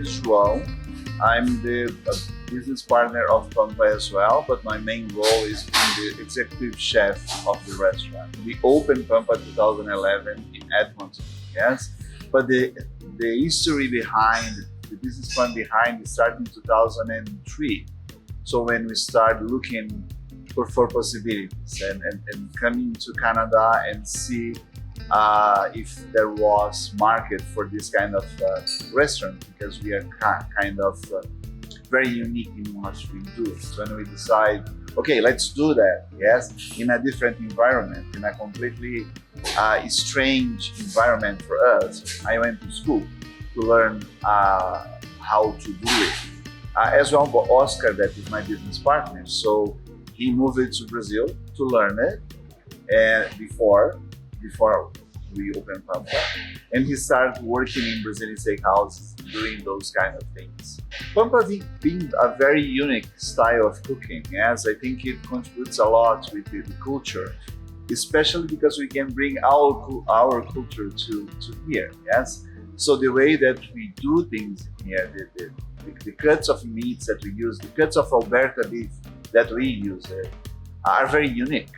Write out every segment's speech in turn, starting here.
is João. I'm the business partner of Pampa as well, but my main role is being the executive chef of the restaurant. We opened Pampa 2011 in Edmonton, yes, but the history behind, the business plan behind it started in 2003. So when we started looking for possibilities and coming to Canada and see if there was market for this kind of restaurant, because we are kind of very unique in what we do. So when we decide, okay, let's do that, yes, in a different environment, in a completely strange environment for us. I went to school to learn how to do it. As well, but Oscar, that is my business partner, so he moved to Brazil to learn it, and before we opened Pampa, and he started working in Brazilian steakhouses, doing those kind of things. Pampa being a very unique style of cooking, yes, I think it contributes a lot with the culture, especially because we can bring our culture to here, yes. So the way that we do things here, the cuts of meats that we use, the cuts of Alberta beef that we use are very unique.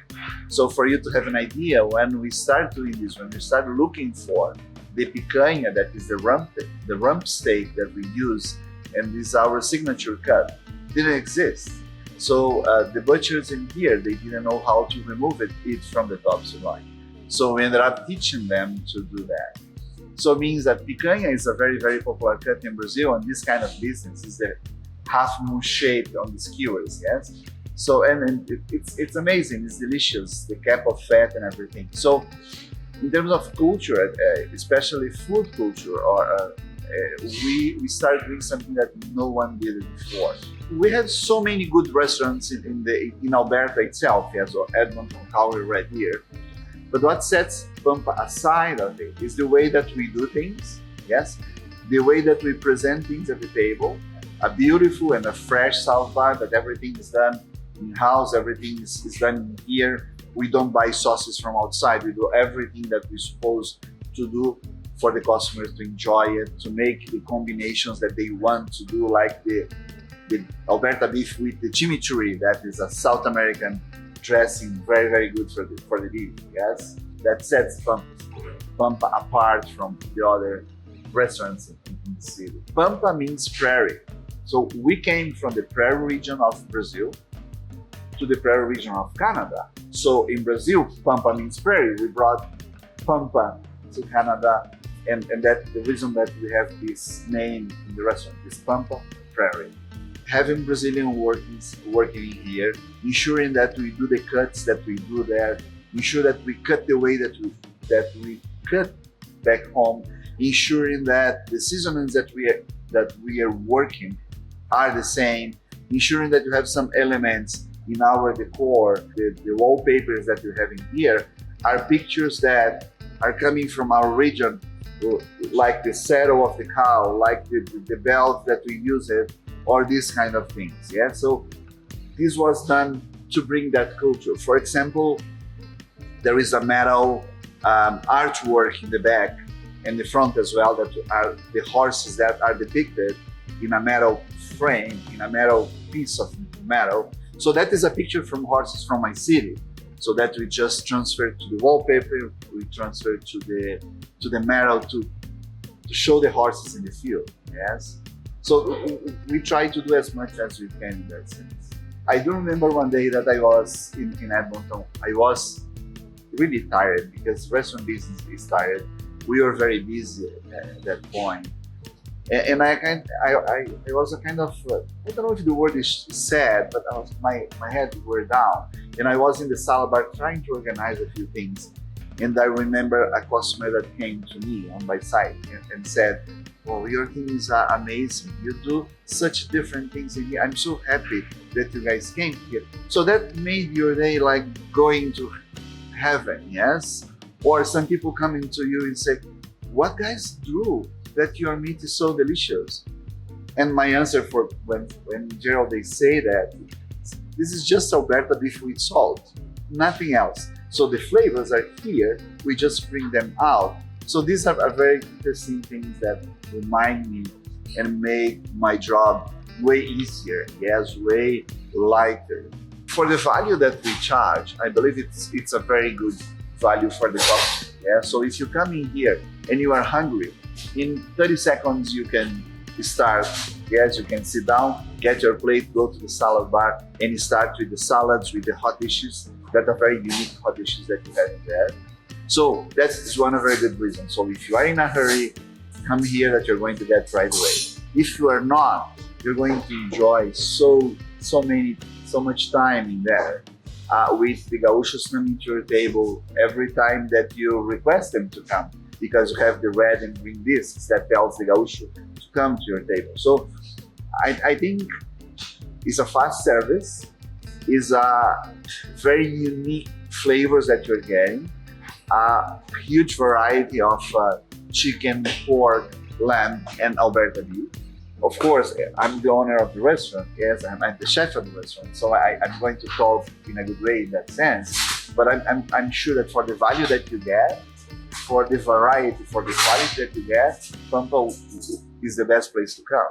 So for you to have an idea, when we start doing this, when we start looking for the picanha, that is the rump steak that we use, and this is our signature cut, didn't exist. So the butchers in here, they didn't know how to remove it from the top sirloin. So we ended up teaching them to do that. So it means that picanha is a very, very popular cut in Brazil, and this kind of business is the half moon shape on the skewers, yes? So, and it's amazing, it's delicious, the cap of fat and everything. So in terms of culture, especially food culture, we started doing something that no one did before. We had so many good restaurants in Alberta itself, yes, or Edmonton, Calgary right here. But what sets Pampa aside of it is the way that we do things, yes? The way that we present things at the table, a beautiful and a fresh South bar, that everything is done in-house, everything is done here. We don't buy sauces from outside. We do everything that we're supposed to do for the customers to enjoy it, to make the combinations that they want to do, like the Alberta beef with the chimichurri, that is a South American dressing, very, very good for the beef, yes? That sets Pampa apart from the other restaurants in the city. Pampa means prairie. So we came from the prairie region of Brazil to the prairie region of Canada. So in Brazil, Pampa means prairie. We brought Pampa to Canada, and that's the reason that we have this name in the restaurant, is Pampa Prairie. Having Brazilian workers working here, ensuring that we do the cuts that we do there, ensure that we cut the way that we cut back home, ensuring that the seasonings that we are working are the same, ensuring that you have some elements in our decor, the wallpapers that you have in here are pictures that are coming from our region, like the saddle of the cow, like the belt that we use it, or these kind of things, yeah? So this was done to bring that culture. For example, there is a metal artwork in the back and the front as well, that are the horses that are depicted in a metal frame, in a metal piece of metal. So that is a picture from horses from my city. So that we just transferred to the wallpaper, we transferred to the metal to show the horses in the field, yes? So we try to do as much as we can in that sense. I do remember one day that I was in Edmonton. I was really tired because restaurant business is tired. We were very busy at that point. And I was a kind of, I don't know if the word is sad, but my head were down. And I was in the salad bar trying to organize a few things. And I remember a customer that came to me on my side and said, "Oh, your thing is amazing. You do such different things in here. I'm so happy that you guys came here." So that made your day like going to heaven, yes? Or some people coming to you and say, "What guys do that your meat is so delicious?" And my answer for when Gerald they say that, this is just Alberta beef with salt, nothing else. So the flavors are here, we just bring them out So these are very interesting things that remind me and make my job way easier, yes, way lighter. For the value that we charge, I believe it's a very good value for the customer. Yeah? So if you come in here and you are hungry, in 30 seconds you can start. Yes, you can sit down, get your plate, go to the salad bar, and start with the salads, with the hot dishes that are very unique hot dishes that you have there. So that's one very good reason. So if you are in a hurry, come here that you're going to get right away. If you are not, you're going to enjoy so much time in there with the gauchos coming to your table every time that you request them to come, because you have the red and green discs that tells the gaucho to come to your table. So I think it's a fast service, is a very unique flavors that you're getting, a huge variety of chicken, pork, lamb, and Alberta beef. Of course, I'm the owner of the restaurant. Yes, I'm the chef of the restaurant, so I'm going to talk in a good way in that sense. But I'm sure that for the value that you get, for the variety, for the quality that you get, Pampa is the best place to come.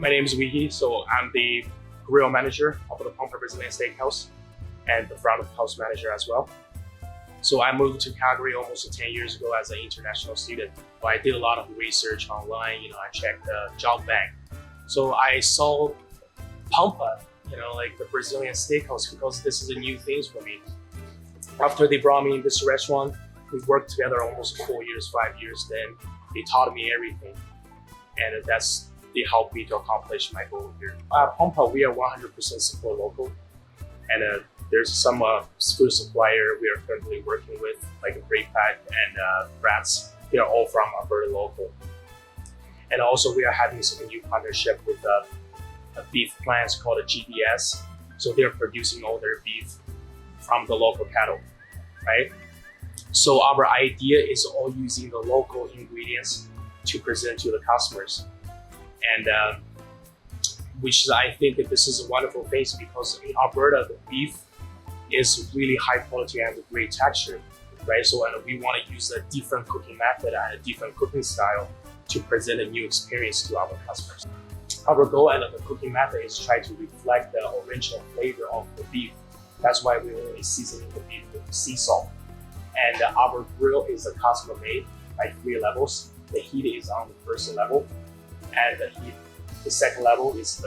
My name is Wiki, so I'm the grill manager of the Pampa Brazilian Steakhouse and the front of house manager as well. So I moved to Calgary almost 10 years ago as an international student. I did a lot of research online, I checked the job bank. So I saw Pampa, like the Brazilian Steakhouse, because this is a new thing for me. After they brought me in this restaurant, we worked together almost 4 years, 5 years, then they taught me everything. And they helped me to accomplish my goal here. At Pampa, we are 100% support local, and there's some food supplier we are currently working with, like Breakpack and Rats. They are all from Alberta local. And also we are having some new partnership with a beef plant called a GBS. So they're producing all their beef from the local cattle, right? So our idea is all using the local ingredients to present to the customers. And which is, I think that this is a wonderful thing, because in Alberta, the beef is really high quality and great texture, right? So and we want to use a different cooking method and a different cooking style to present a new experience to our customers. Our goal and the cooking method is try to reflect the original flavor of the beef. That's why we're only seasoning the beef with sea salt. And our grill is a customer made by 3 levels. The heat is on the first level, and the second level is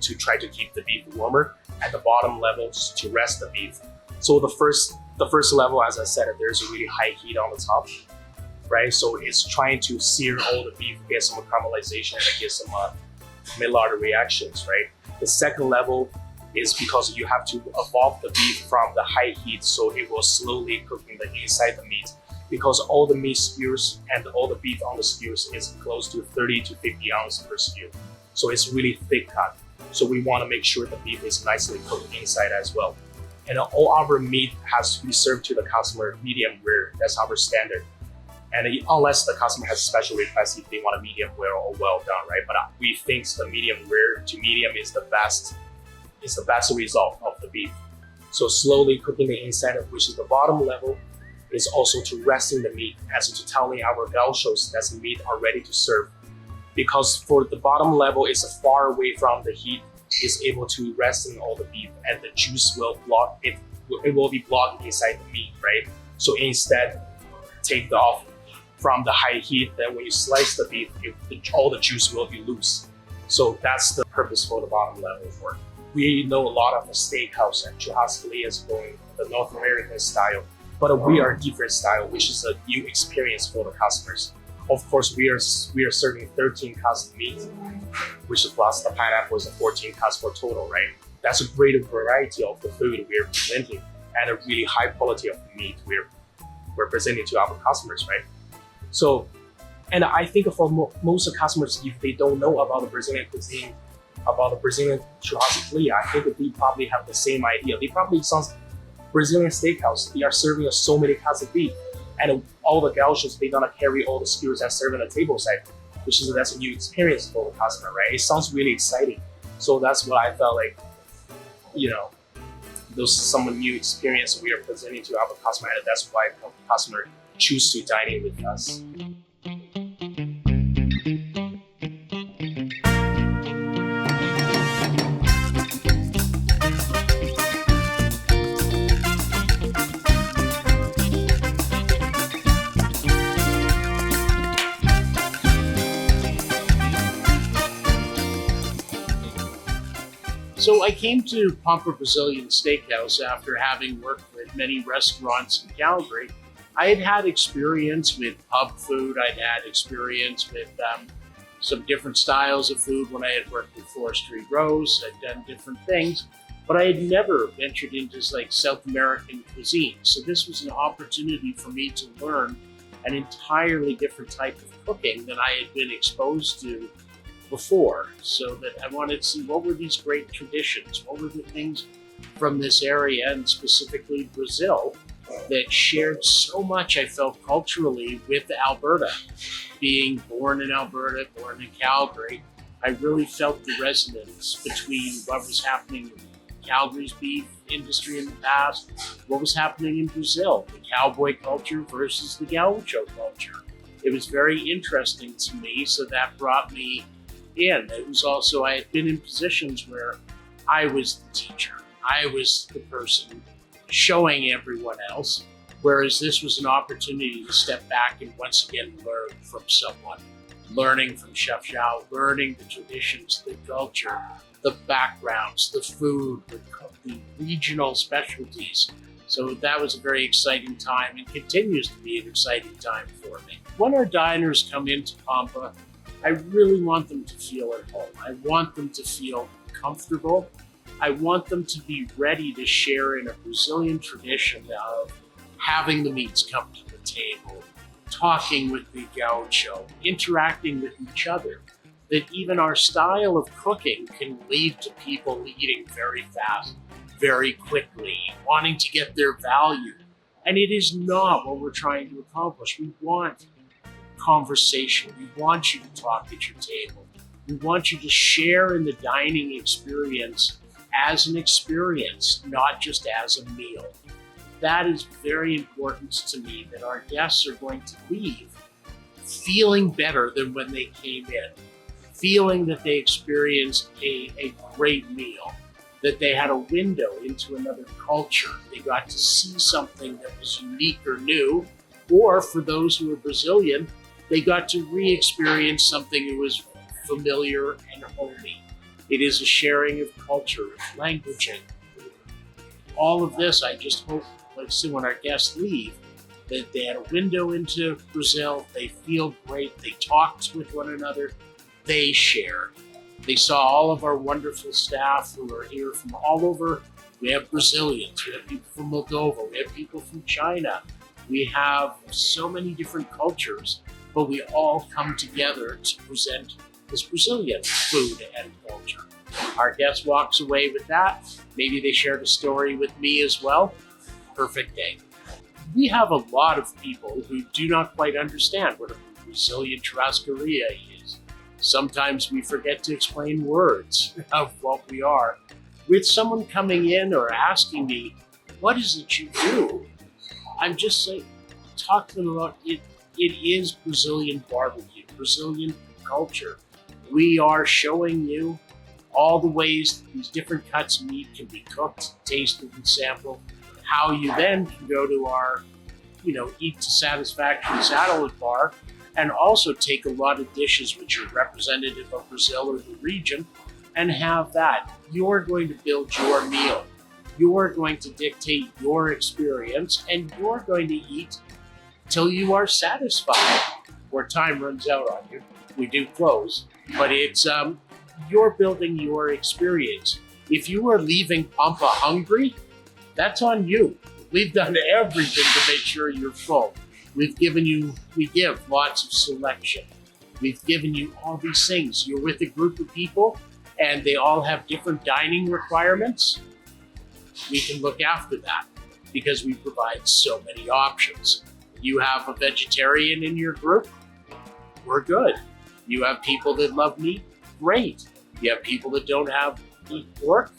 to try to keep the beef warmer. At the bottom levels to rest the beef. So the first level, as I said, there's a really high heat on the top, right? So it's trying to sear all the beef, get some caramelization, and get some Maillard reactions, right? The second level is because you have to evolve the beef from the high heat, so it will slowly cooking the inside the meat, because all the meat skewers and all the beef on the skewers is close to 30 to 50 ounces per skewer. So it's really thick cut. So we want to make sure the beef is nicely cooked inside as well. And all our meat has to be served to the customer medium rare. That's our standard. And unless the customer has special requests if they want a medium rare or well done, right? But we think the medium rare to medium is the best result of the beef. So slowly cooking the inside, of which is the bottom level, is also to resting the meat, as to telling our gauchos that the meat are ready to serve. Because for the bottom level is far away from the heat, is able to rest in all the beef, and the juice will block it. It will be blocked inside the meat, right? So instead, take off from the high heat. Then when you slice the beef, all the juice will be loose. So that's the purpose for the bottom level work. We know a lot of the steakhouse and churrasco is going the North American style, but we are different style, which is a new experience for the customers. Of course, we are serving 13 cuts of meat, which plus the pineapple is a 14 cuts for total, right? That's a great variety of the food we're presenting, and a really high quality of the meat we're presenting to our customers, right? So, and I think for most customers, if they don't know about the Brazilian cuisine, about the Brazilian churrasco. I think that they probably have the same idea. They probably sounds Brazilian steakhouse. They are serving us so many cuts of beef, and all the gauchos, they're gonna carry all the skewers and serve on the table side, which is that's a new experience for the customer, right? It sounds really exciting. So that's what I felt like, those some new experience we are presenting to our customer, and that's why the customer choose to dine in with us. So I came to Pampa Brazilian Steakhouse after having worked with many restaurants in Calgary. I had had experience with pub food. I'd had experience with some different styles of food when I had worked with Forestry Rose. I'd done different things, but I had never ventured into like South American cuisine. So this was an opportunity for me to learn an entirely different type of cooking than I had been exposed to before. So that I wanted to see what were these great traditions, what were the things from this area, and specifically Brazil, that shared so much, I felt, culturally with Alberta. Being born in Alberta, born in Calgary, I really felt the resonance between what was happening in Calgary's beef industry in the past, what was happening in Brazil, the cowboy culture versus the gaucho culture. It was very interesting to me, so that brought me in. It was also, I had been in positions where I was the teacher. I was the person showing everyone else, whereas this was an opportunity to step back and once again learn from someone. Learning from Chef Zhao, learning the traditions, the culture, the backgrounds, the food, the regional specialties. So that was a very exciting time and continues to be an exciting time for me. When our diners come into Pampa, I really want them to feel at home. I want them to feel comfortable. I want them to be ready to share in a Brazilian tradition of having the meats come to the table, talking with the gaucho, interacting with each other. That even our style of cooking can lead to people eating very fast, very quickly, wanting to get their value. And it is not what we're trying to accomplish. We want conversation. We want you to talk at your table. We want you to share in the dining experience as an experience, not just as a meal. That is very important to me, that our guests are going to leave feeling better than when they came in, feeling that they experienced a great meal, that they had a window into another culture. They got to see something that was unique or new, or for those who are Brazilian, they got to re-experience something that was familiar and homey. It is a sharing of culture, of languaging. All of this, I just hope, like I said, when our guests leave, that they had a window into Brazil, they feel great, they talked with one another, they shared. They saw all of our wonderful staff who are here from all over. We have Brazilians, we have people from Moldova, we have people from China. We have so many different cultures, but we all come together to present this Brazilian food and culture. Our guest walks away with that. Maybe they shared a story with me as well. Perfect day. We have a lot of people who do not quite understand what a Brazilian churrascaria is. Sometimes we forget to explain words of what we are. With someone coming in or asking me, what is it you do? I'm just saying, talk to them about it. It is Brazilian barbecue, Brazilian culture. We are showing you all the ways that these different cuts of meat can be cooked, tasted, and sampled. How you then can go to our, eat to satisfaction satellite bar and also take a lot of dishes which are representative of Brazil or the region and have that. You're going to build your meal. You're going to dictate your experience, and you're going to eat till you are satisfied or time runs out on you. We do close, but it's you're building your experience. If you are leaving Pampa hungry, that's on you. We've done everything to make sure you're full. We give lots of selection. We've given you all these things. You're with a group of people and they all have different dining requirements, we can look after that because we provide so many options. You have a vegetarian in your group, we're good. You have people that love meat, great. You have people that don't eat pork,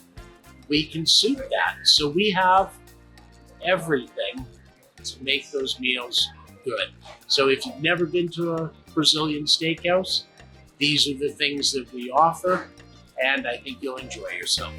we can suit that. So we have everything to make those meals good. So if you've never been to a Brazilian steakhouse, these are the things that we offer, and I think you'll enjoy yourself.